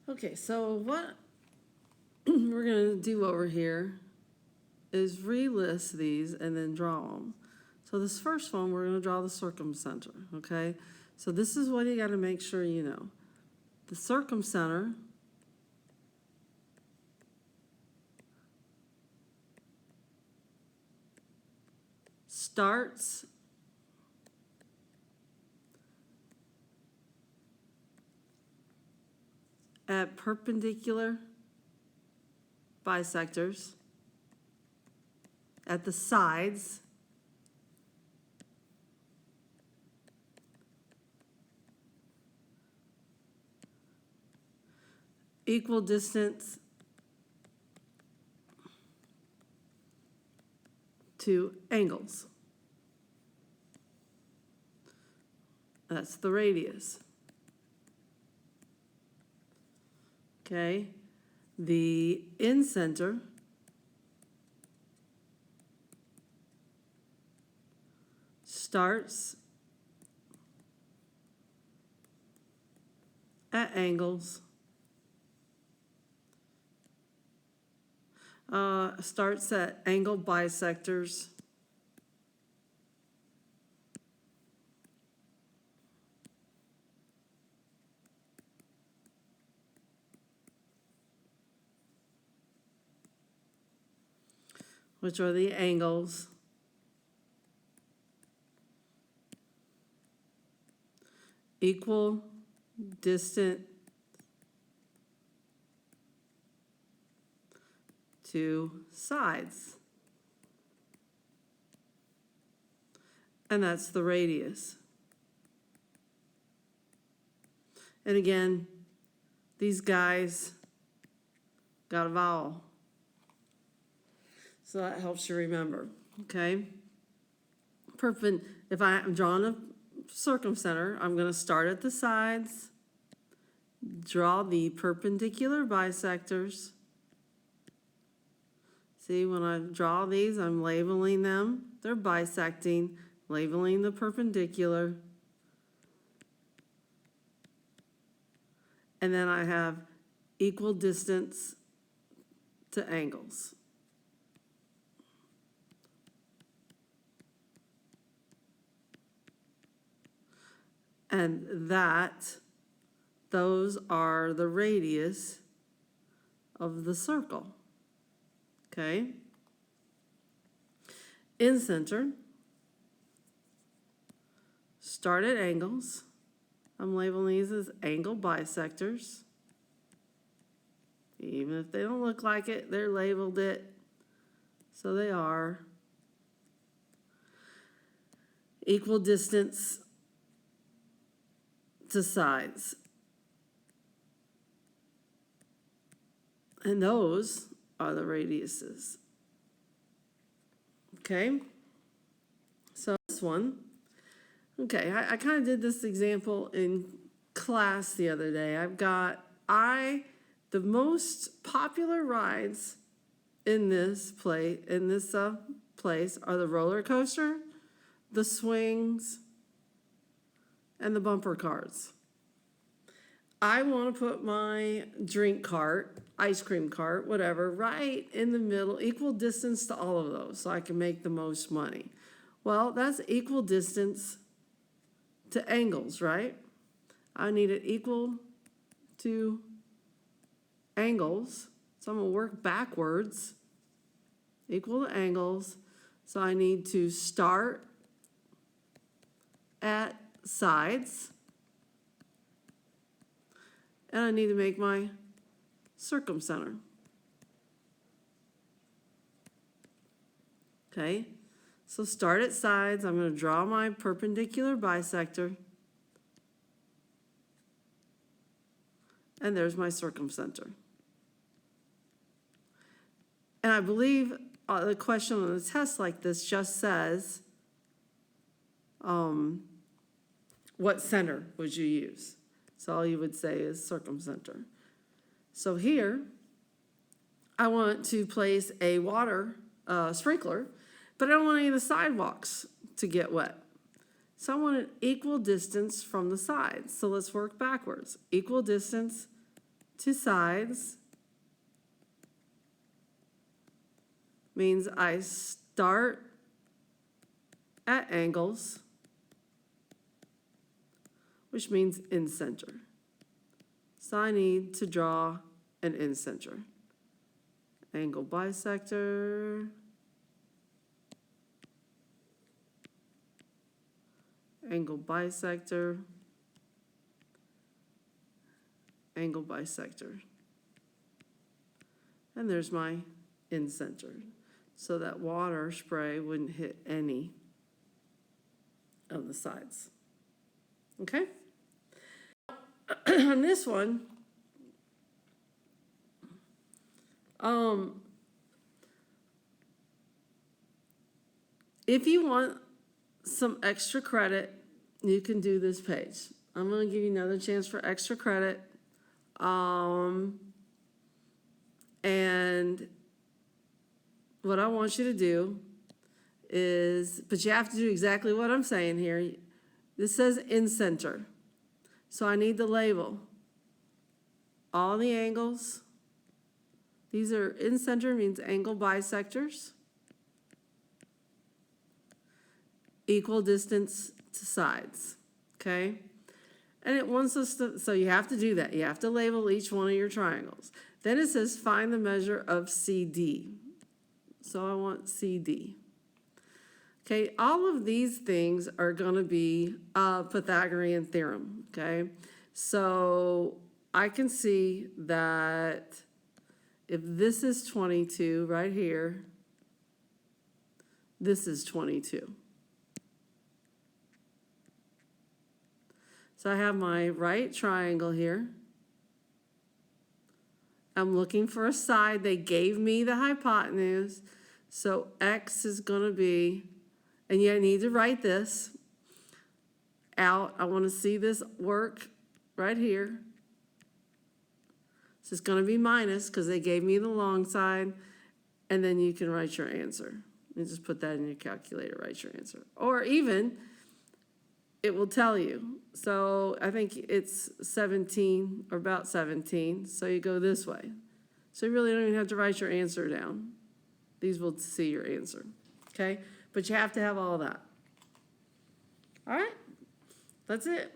Okay, so what we're going to do over here is relist these and then draw them. So this first one, we're going to draw the circumcenter, okay? So this is what you got to make sure you know. The circumcenter starts at perpendicular bisectors at the sides equal distance to angles. That's the radius. Okay, the incenter starts at angles, starts at angle bisectors which are the angles equal distant to sides. And that's the radius. And again, these guys got a vowel. So that helps you remember, okay? If I'm drawing a circumcenter, I'm going to start at the sides, draw the perpendicular bisectors. See, when I draw these, I'm labeling them. They're bisecting, labeling the perpendicular. And then I have equal distance to angles. And those are the radius of the circle. Okay? Incenter, start at angles. I'm labeling these as angle bisectors. Even if they don't look like it, they're labeled it. So they are. Equal distance to sides. And those are the radiuses. Okay? So this one, okay, I kind of did this example in class the other day. The most popular rides in this place are the roller coaster, the swings, and the bumper cars. I want to put my drink cart, ice cream cart, whatever, right in the middle, equal distance to all of those, so I can make the most money. Well, that's equal distance to angles, right? I need it equal to angles, so I'm going to work backwards, equal to angles, so I need to start at sides, and I need to make my circumcenter. Okay, so start at sides, I'm going to draw my perpendicular bisector, and there's my circumcenter. And I believe the question on a test like this just says, what center would you use? So all you would say is circumcenter. So here, I want to place a water sprinkler, but I don't want any of the sidewalks to get wet. So I want an equal distance from the sides. So let's work backwards. Equal distance to sides means I start at angles, which means in center. So I need to draw an in center. Angle bisector. Angle bisector. Angle bisector. And there's my in center. So that water spray wouldn't hit any of the sides. Okay? On this one, if you want some extra credit, you can do this page. I'm going to give you another chance for extra credit. And what I want you to do is, but you have to do exactly what I'm saying here. This says in center. So I need to label all the angles. These are in center means angle bisectors. Equal distance to sides, okay? And it wants us to, so you have to do that. You have to label each one of your triangles. Then it says find the measure of CD. So I want CD. Okay, all of these things are going to be a Pythagorean theorem, okay? So I can see that if this is 22 right here, this is 22. So I have my right triangle here. I'm looking for a side. They gave me the hypotenuse. So X is going to be, and you need to write this out. I want to see this work right here. So it's going to be minus because they gave me the long side. And then you can write your answer. You just put that in your calculator, write your answer. Or even, it will tell you. So I think it's 17 or about 17. So you go this way. So you really don't even have to write your answer down. These will see your answer. Okay? But you have to have all that. All right? That's it.